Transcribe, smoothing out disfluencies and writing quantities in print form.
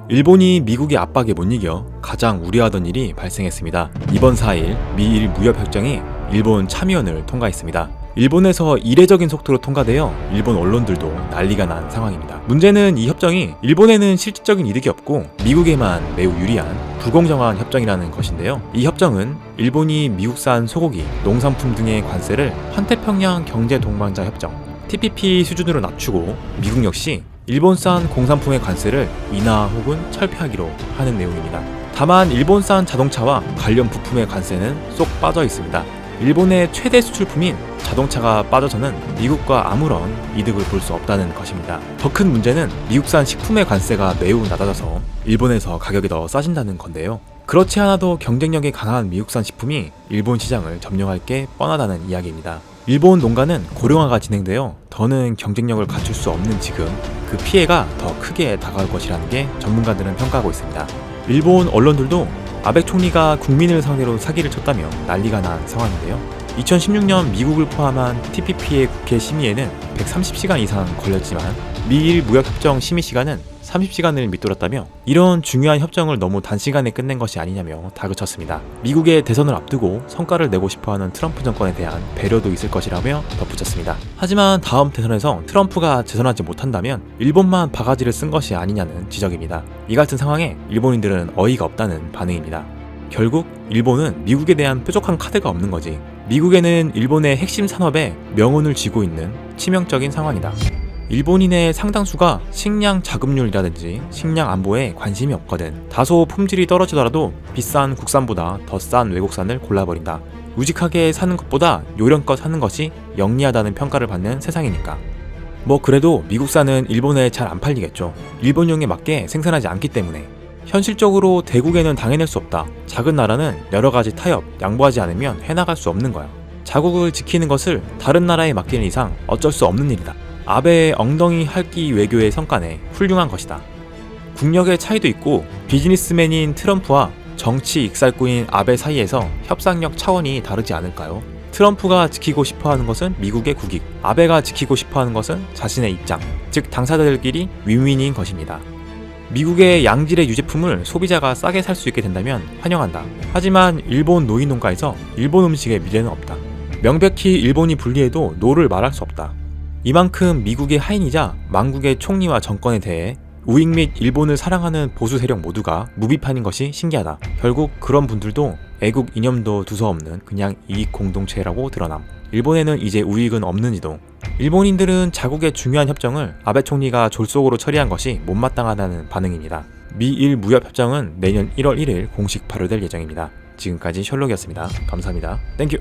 일본이 미국의 압박에 못 이겨 가장 우려하던 일이 발생했습니다. 이번 4일 미일 무협협정이 일본 참의원을 통과했습니다. 일본에서 이례적인 속도로 통과되어 일본 언론들도 난리가 난 상황입니다. 문제는 이 협정이 일본에는 실질적인 이득이 없고 미국에만 매우 유리한 불공정한 협정이라는 것인데요. 이 협정은 일본이 미국산 소고기, 농산품 등의 관세를 환태평양 경제동반자 협정 TPP 수준으로 낮추고 미국 역시 일본산 공산품의 관세를 인하 혹은 철폐하기로 하는 내용입니다. 다만 일본산 자동차와 관련 부품의 관세는 쏙 빠져 있습니다. 일본의 최대 수출품인 자동차가 빠져서는 미국과 아무런 이득을 볼 수 없다는 것입니다. 더 큰 문제는 미국산 식품의 관세가 매우 낮아져서 일본에서 가격이 더 싸진다는 건데요. 그렇지 않아도 경쟁력이 강한 미국산 식품이 일본 시장을 점령할 게 뻔하다는 이야기입니다. 일본 농가는 고령화가 진행되어 더는 경쟁력을 갖출 수 없는 지금 그 피해가 더 크게 다가올 것이라는 게 전문가들은 평가하고 있습니다. 일본 언론들도 아베 총리가 국민을 상대로 사기를 쳤다며 난리가 난 상황인데요. 2016년 미국을 포함한 TPP의 국회 심의에는 130시간 이상 걸렸지만 미일 무역협정 심의 시간은 30시간을 밑돌았다며 이런 중요한 협정을 너무 단시간에 끝낸 것이 아니냐며 다그쳤습니다. 미국의 대선을 앞두고 성과를 내고 싶어하는 트럼프 정권에 대한 배려도 있을 것이라며 덧붙였습니다. 하지만 다음 대선에서 트럼프가 재선하지 못한다면 일본만 바가지를 쓴 것이 아니냐는 지적입니다. 이 같은 상황에 일본인들은 어이가 없다는 반응입니다. 결국 일본은 미국에 대한 뾰족한 카드가 없는 거지. 미국에는 일본의 핵심 산업에 명운을 쥐고 있는 치명적인 상황이다. 일본인의 상당수가 식량 자급률이라든지 식량 안보에 관심이 없거든. 다소 품질이 떨어지더라도 비싼 국산보다 더 싼 외국산을 골라버린다. 우직하게 사는 것보다 요령껏 사는 것이 영리하다는 평가를 받는 세상이니까. 뭐 그래도 미국산은 일본에 잘 안 팔리겠죠. 일본용에 맞게 생산하지 않기 때문에. 현실적으로 대국에는 당해낼 수 없다. 작은 나라는 여러가지 타협, 양보하지 않으면 해나갈 수 없는 거야. 자국을 지키는 것을 다른 나라에 맡기는 이상 어쩔 수 없는 일이다. 아베의 엉덩이 핥기 외교의 성과네 훌륭한 것이다. 국력의 차이도 있고 비즈니스맨인 트럼프와 정치 익살꾼인 아베 사이에서 협상력 차원이 다르지 않을까요? 트럼프가 지키고 싶어하는 것은 미국의 국익, 아베가 지키고 싶어하는 것은 자신의 입장, 즉 당사자들끼리 윈윈인 것입니다. 미국의 양질의 유제품을 소비자가 싸게 살 수 있게 된다면 환영한다. 하지만 일본 노인 농가에서 일본 음식의 미래는 없다. 명백히 일본이 불리해도 노를 말할 수 없다. 이만큼 미국의 하인이자 망국의 총리와 정권에 대해 우익 및 일본을 사랑하는 보수 세력 모두가 무비판인 것이 신기하다. 결국 그런 분들도 애국 이념도 두서없는 그냥 이익 공동체라고 드러남. 일본에는 이제 우익은 없는지도. 일본인들은 자국의 중요한 협정을 아베 총리가 졸속으로 처리한 것이 못마땅하다는 반응입니다. 미일 무협협정은 내년 1월 1일 공식 발효될 예정입니다. 지금까지 셜록이었습니다. 감사합니다. 땡큐!